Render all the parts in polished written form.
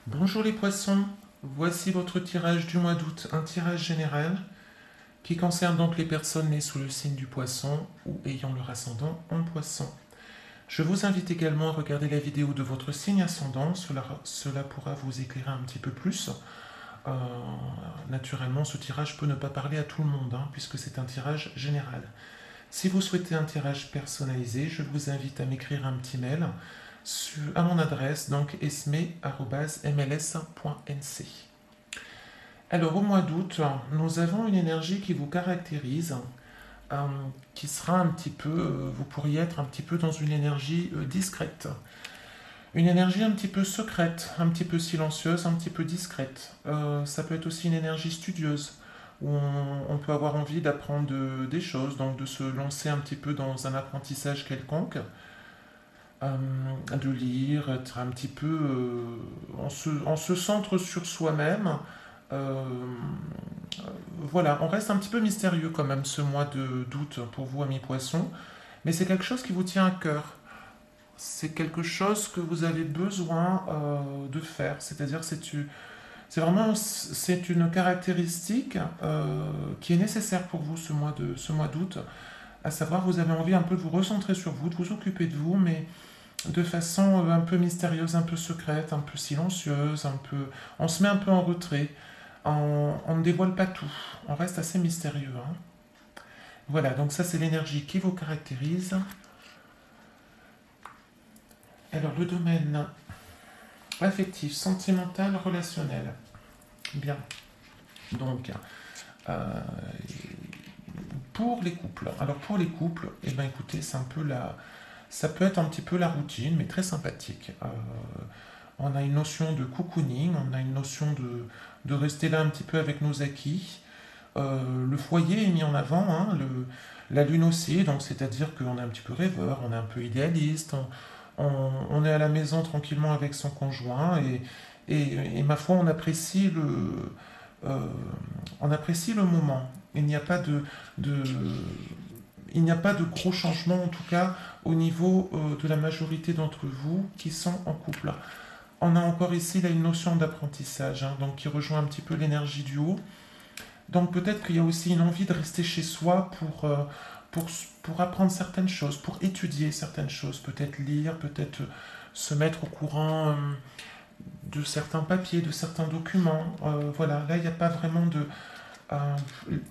Bonjour les poissons, voici votre tirage du mois d'août, un tirage général qui concerne donc les personnes nées sous le signe du poisson ou ayant leur ascendant en poisson. Je vous invite également à regarder la vidéo de votre signe ascendant, cela pourra vous éclairer un petit peu plus. Euh, Naturellement, ce tirage peut ne pas parler à tout le monde, puisque c'est un tirage général. Si vous souhaitez un tirage personnalisé, je vous invite à m'écrire un petit mail à mon adresse, donc esme@mls.nc. Alors, au mois d'août, nous avons une énergie qui vous caractérise, euh, qui sera un petit peu, vous pourriez être un petit peu dans une énergie discrète. Une énergie un petit peu secrète, un petit peu silencieuse, un petit peu discrète. Ça peut être aussi une énergie studieuse, où on peut avoir envie d'apprendre des choses, donc de se lancer un petit peu dans un apprentissage quelconque, de lire, être un petit peu... on se centre sur soi-même. Euh, voilà, on reste un petit peu mystérieux quand même ce mois d'août pour vous, amis poissons, mais c'est quelque chose qui vous tient à cœur. C'est quelque chose que vous avez besoin de faire. C'est-à-dire c'est vraiment c'est une caractéristique qui est nécessaire pour vous ce mois d'août. À savoir, vous avez envie un peu de vous recentrer sur vous, de vous occuper de vous, mais de façon un peu mystérieuse, un peu secrète, un peu silencieuse, on se met un peu en retrait. On ne dévoile pas tout. On reste assez mystérieux. Voilà, donc ça c'est l'énergie qui vous caractérise. Alors le domaine affectif, sentimental, relationnel. Bien. Donc, euh, pour les couples. Alors pour les couples, eh ben écoutez, c'est un peu ça peut être un petit peu la routine, mais très sympathique. On a une notion de cocooning, on a une notion de rester là un petit peu avec nos acquis. Le foyer est mis en avant, la lune aussi, donc c'est-à-dire qu'on est un petit peu rêveur, on est un peu idéaliste, on est à la maison tranquillement avec son conjoint et ma foi, euh, on apprécie le moment. Il n'y a pas de, il n'y a pas de gros changements, en tout cas au niveau de la majorité d'entre vous qui sont en couple. On a encore ici là une notion d'apprentissage, donc qui rejoint un petit peu l'énergie du haut. Donc peut-être qu'il y a aussi une envie de rester chez soi pour, pour apprendre certaines choses, pour étudier certaines choses, peut-être lire, peut-être se mettre au courant de certains papiers, de certains documents. Voilà, là il n'y a pas vraiment de... euh,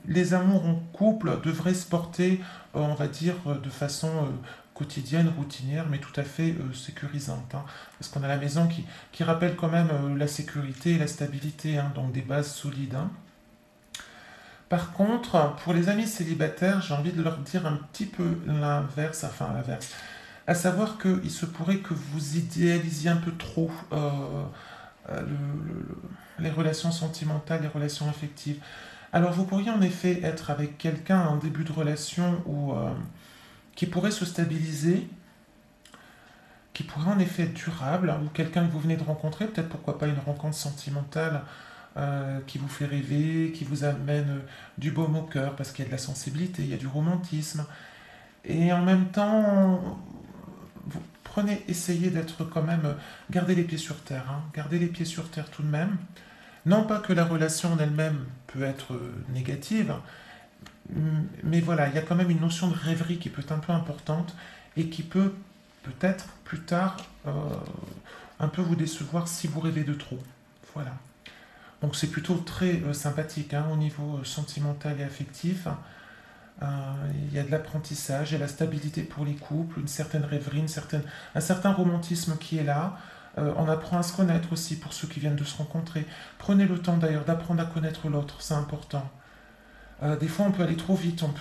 les amours en couple devraient se porter, on va dire, de façon quotidienne, routinière, mais tout à fait sécurisante. Parce qu'on a la maison qui rappelle quand même la sécurité et la stabilité, donc des bases solides. Par contre, pour les amis célibataires, j'ai envie de leur dire un petit peu l'inverse, enfin l'inverse. À savoir qu'il se pourrait que vous idéalisiez un peu trop les relations sentimentales, les relations affectives. Alors vous pourriez en effet être avec quelqu'un en début de relation qui pourrait se stabiliser, qui pourrait en effet être durable, ou quelqu'un que vous venez de rencontrer, peut-être pourquoi pas une rencontre sentimentale qui vous fait rêver, qui vous amène du baume au cœur, parce qu'il y a de la sensibilité, il y a du romantisme. Et en même temps, vous essayez d'être quand même, gardez les pieds sur terre, gardez les pieds sur terre tout de même. Non pas que la relation en elle-même peut être négative, mais voilà, il y a quand même une notion de rêverie qui peut être un peu importante et qui peut peut-être plus tard un peu vous décevoir si vous rêvez de trop. Voilà. Donc c'est plutôt très sympathique au niveau sentimental et affectif. Euh, il y a de l'apprentissage, il y a la stabilité pour les couples, une certaine rêverie, un certain romantisme qui est là. On apprend à se connaître aussi pour ceux qui viennent de se rencontrer. Prenez le temps d'ailleurs d'apprendre à connaître l'autre, c'est important. Des fois on peut aller trop vite, on,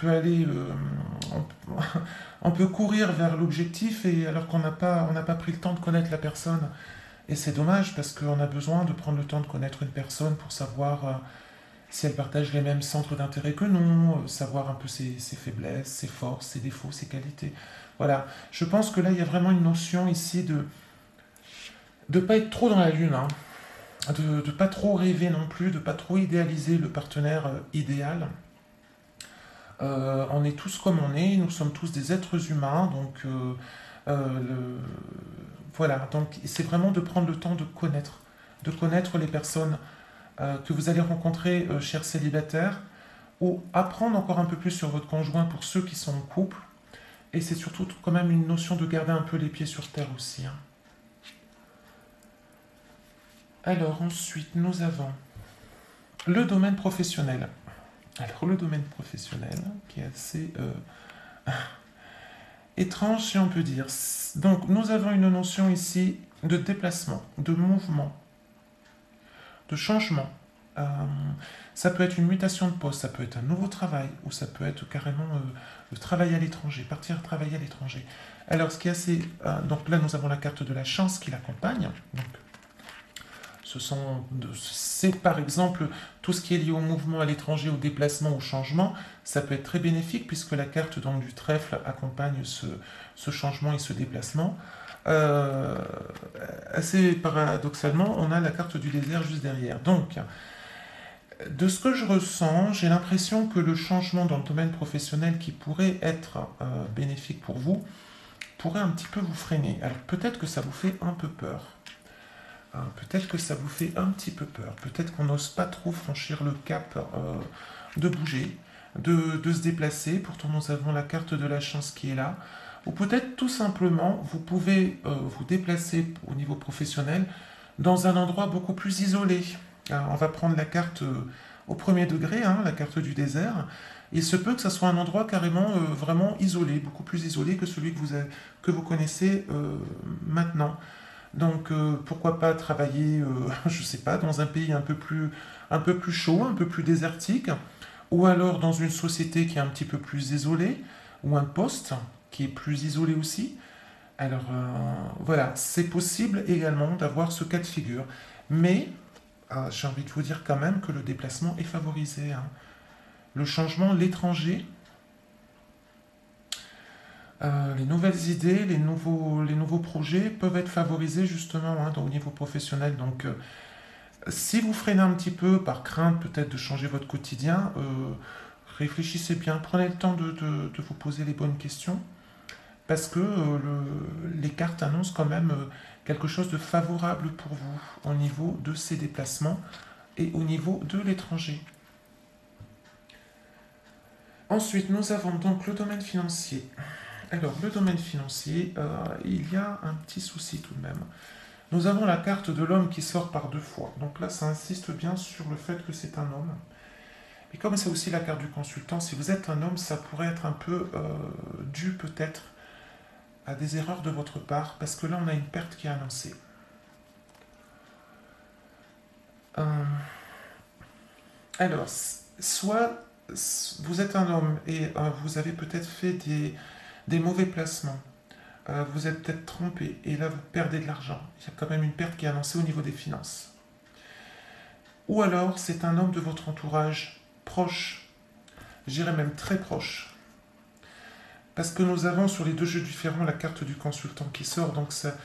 on peut courir vers l'objectif et alors on n'a pas pris le temps de connaître la personne. Et c'est dommage parce qu'on a besoin de prendre le temps de connaître une personne pour savoir si elle partage les mêmes centres d'intérêt que nous, savoir un peu ses faiblesses, ses forces, ses défauts, ses qualités. Voilà, je pense que là il y a vraiment une notion ici de ne pas être trop dans la lune, de ne pas trop rêver non plus, de ne pas trop idéaliser le partenaire idéal. On est tous comme on est, nous sommes tous des êtres humains, donc euh, le, voilà, donc c'est vraiment de prendre le temps de connaître de connaître les personnes que vous allez rencontrer, chers célibataires, ou apprendre encore un peu plus sur votre conjoint pour ceux qui sont en couple. Et c'est surtout quand même une notion de garder un peu les pieds sur terre aussi, hein. Alors ensuite, nous avons le domaine professionnel. Alors le domaine professionnel, qui est assez étrange si on peut dire. Donc nous avons une notion ici de déplacement, de mouvement, de changement. Euh, Ça peut être une mutation de poste, ça peut être un nouveau travail, ou ça peut être carrément le travail à l'étranger, partir travailler à l'étranger. Alors ce qui est assez... donc là nous avons la carte de la chance qui l'accompagne. Donc c'est par exemple tout ce qui est lié au mouvement à l'étranger, au déplacement, au changement, ça peut être très bénéfique puisque la carte donc, du trèfle accompagne ce changement et ce déplacement. Assez paradoxalement, on a la carte du désert juste derrière. Donc, de ce que je ressens, j'ai l'impression que le changement dans le domaine professionnel qui pourrait être bénéfique pour vous, pourrait un petit peu vous freiner. Alors peut-être que ça vous fait un peu peur. Peut-être que ça vous fait un petit peu peur. Peut-être qu'on n'ose pas trop franchir le cap de bouger, de se déplacer. Pourtant, nous avons la carte de la chance qui est là. Ou peut-être tout simplement, vous pouvez vous déplacer au niveau professionnel dans un endroit beaucoup plus isolé. Alors, on va prendre la carte au premier degré, hein, la carte du désert. Il se peut que ça soit un endroit carrément vraiment isolé, beaucoup plus isolé que celui que vous connaissez maintenant. Donc pourquoi pas travailler, je ne sais pas, dans un pays un peu plus chaud, un peu plus désertique, ou alors dans une société qui est un petit peu plus isolée, ou un poste qui est plus isolé aussi. Alors voilà, c'est possible également d'avoir ce cas de figure. Mais j'ai envie de vous dire quand même que le déplacement est favorisé, hein. Le changement, l'étranger, les nouvelles idées, les nouveaux projets peuvent être favorisés justement, hein, au niveau professionnel. Donc, si vous freinez un petit peu par crainte peut-être de changer votre quotidien, réfléchissez bien, prenez le temps de vous poser les bonnes questions, parce que les cartes annoncent quand même quelque chose de favorable pour vous au niveau de ces déplacements et au niveau de l'étranger. Ensuite, nous avons donc le domaine financier. Alors, le domaine financier, il y a un petit souci tout de même. Nous avons la carte de l'homme qui sort par deux fois. Donc là, ça insiste bien sur le fait que c'est un homme. Et comme c'est aussi la carte du consultant, si vous êtes un homme, ça pourrait être un peu dû peut-être à des erreurs de votre part, parce que là, on a une perte qui est annoncée. Alors, soit vous êtes un homme et vous avez peut-être fait des mauvais placements. Vous êtes peut-être trompé et là vous perdez de l'argent. Il y a quand même une perte qui est annoncée au niveau des finances. Ou alors c'est un homme de votre entourage proche, j'irais même très proche. Parce que nous avons sur les deux jeux différents la carte du consultant qui sort, donc ça,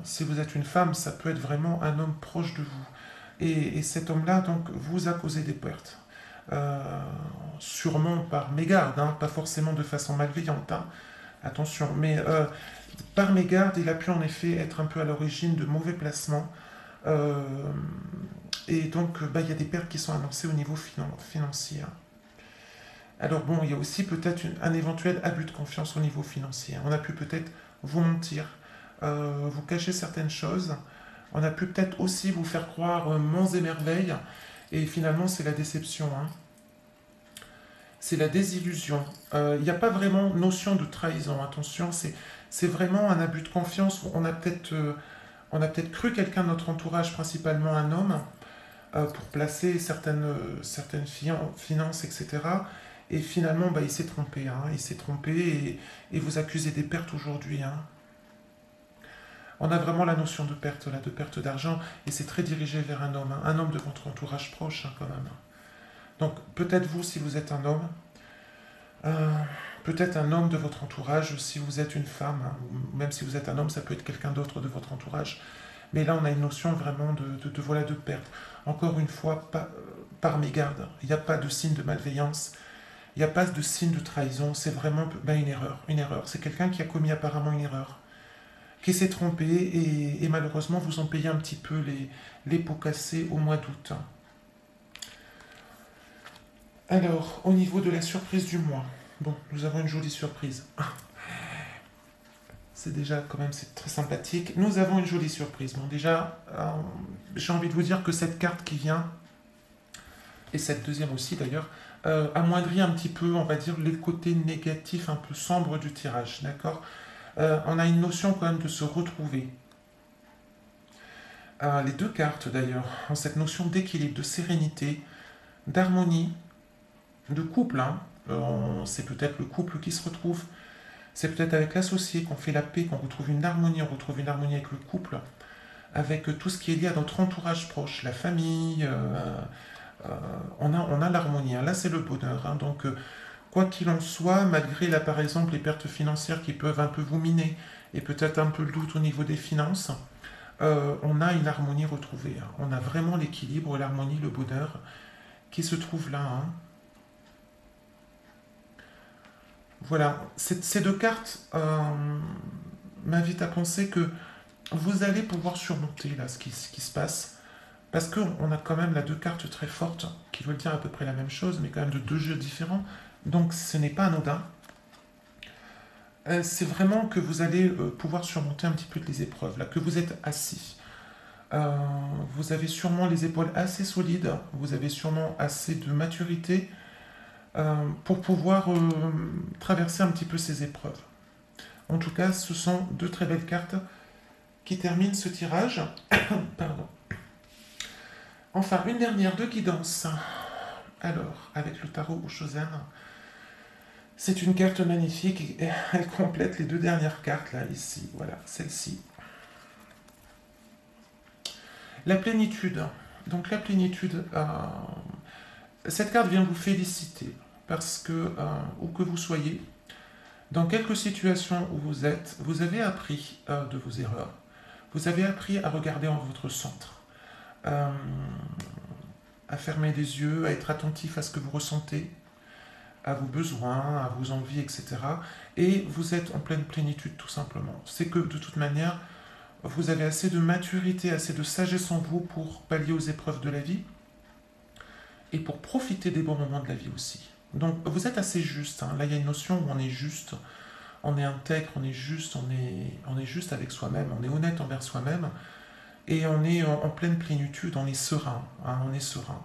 si vous êtes une femme, ça peut être vraiment un homme proche de vous. Et cet homme-là donc vous a causé des pertes. Sûrement par mégarde, hein, pas forcément de façon malveillante, hein. Attention, mais par mégarde, il a pu en effet être un peu à l'origine de mauvais placements. Et donc, il y a des pertes qui sont annoncées au niveau financier. Alors bon, il y a aussi peut-être un éventuel abus de confiance au niveau financier. On a pu peut-être vous mentir, vous cacher certaines choses. On a pu peut-être aussi vous faire croire monts et merveilles. Et finalement, c'est la déception, hein. C'est la désillusion. Il n'y a pas vraiment notion de trahison, attention, c'est vraiment un abus de confiance. On a peut-être cru quelqu'un de notre entourage, principalement un homme, pour placer certaines finances, etc. Et finalement, il s'est trompé, hein, il s'est trompé et vous accusez des pertes aujourd'hui, hein. On a vraiment la notion de perte, là, de perte d'argent, et c'est très dirigé vers un homme, hein, un homme de votre entourage proche, hein, quand même. Donc peut-être vous, si vous êtes un homme, peut-être un homme de votre entourage, si vous êtes une femme, hein, ou même si vous êtes un homme, ça peut être quelqu'un d'autre de votre entourage. Mais là, on a une notion vraiment de perte. Encore une fois, par mégarde. Il n'y a pas de signe de malveillance, il n'y a pas de signe de trahison, c'est vraiment une erreur. Une erreur. C'est quelqu'un qui a commis apparemment une erreur. qui s'est trompé et malheureusement vous en payez un petit peu les pots cassés au mois d'août. Alors, au niveau de la surprise du mois, bon, nous avons une jolie surprise. C'est déjà quand même c'est très sympathique. Nous avons une jolie surprise. Bon, déjà, j'ai envie de vous dire que cette carte qui vient, et cette deuxième aussi d'ailleurs, amoindrit un petit peu, on va dire, les côtés négatifs un peu sombres du tirage, d'accord. On a une notion quand même de se retrouver. Les deux cartes d'ailleurs ont cette notion d'équilibre, de sérénité, d'harmonie, de couple. Hein. C'est peut-être le couple qui se retrouve, c'est peut-être avec l'associé qu'on fait la paix, qu'on retrouve une harmonie, on retrouve une harmonie avec le couple, avec tout ce qui est lié à notre entourage proche, la famille, on a l'harmonie. Hein. Là, c'est le bonheur. Hein. Donc, quoi qu'il en soit, malgré là, par exemple, les pertes financières qui peuvent un peu vous miner et peut-être un peu le doute au niveau des finances, on a une harmonie retrouvée. Hein. On a vraiment l'équilibre, l'harmonie, le bonheur qui se trouve là. Hein. Voilà, ces deux cartes m'invitent à penser que vous allez pouvoir surmonter là ce qui se passe. Parce qu'on a quand même là deux cartes très fortes qui veulent dire à peu près la même chose, mais quand même de deux jeux différents. Donc ce n'est pas anodin. C'est vraiment que vous allez pouvoir surmonter un petit peu les épreuves, là, que vous êtes assis. Vous avez sûrement les épaules assez solides, vous avez sûrement assez de maturité pour pouvoir traverser un petit peu ces épreuves. En tout cas, ce sont deux très belles cartes qui terminent ce tirage. Pardon. Enfin, une dernière de guidance. Alors, avec le tarot Oshozen, c'est une carte magnifique et elle complète les deux dernières cartes, là, ici. Voilà, celle-ci. La plénitude. Donc, la plénitude, cette carte vient vous féliciter parce que, où que vous soyez, dans quelques situations où vous êtes, vous avez appris de vos erreurs. Vous avez appris à regarder en votre centre. À fermer les yeux, à être attentif à ce que vous ressentez, à vos besoins, à vos envies, etc. Et vous êtes en pleine plénitude tout simplement. C'est que de toute manière, vous avez assez de maturité, assez de sagesse en vous pour pallier aux épreuves de la vie et pour profiter des bons moments de la vie aussi. Donc vous êtes assez juste. Hein. Là, il y a une notion où on est juste, on est intègre, on est juste, on est juste avec soi-même, on est honnête envers soi-même. Et on est en pleine plénitude, on est serein, hein, on est serein.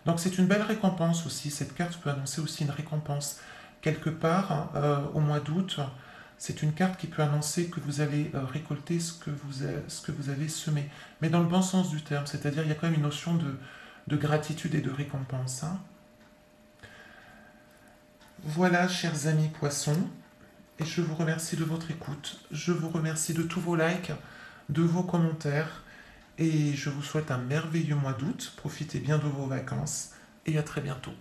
Donc c'est une belle récompense aussi, cette carte peut annoncer aussi une récompense. Quelque part, hein, au mois d'août, c'est une carte qui peut annoncer que vous allez récolter ce que vous avez semé. Mais dans le bon sens du terme, c'est-à-dire il y a quand même une notion de gratitude et de récompense. Hein. Voilà, chers amis poissons, et je vous remercie de votre écoute, je vous remercie de tous vos likes, de vos commentaires, et je vous souhaite un merveilleux mois d'août. Profitez bien de vos vacances et à très bientôt.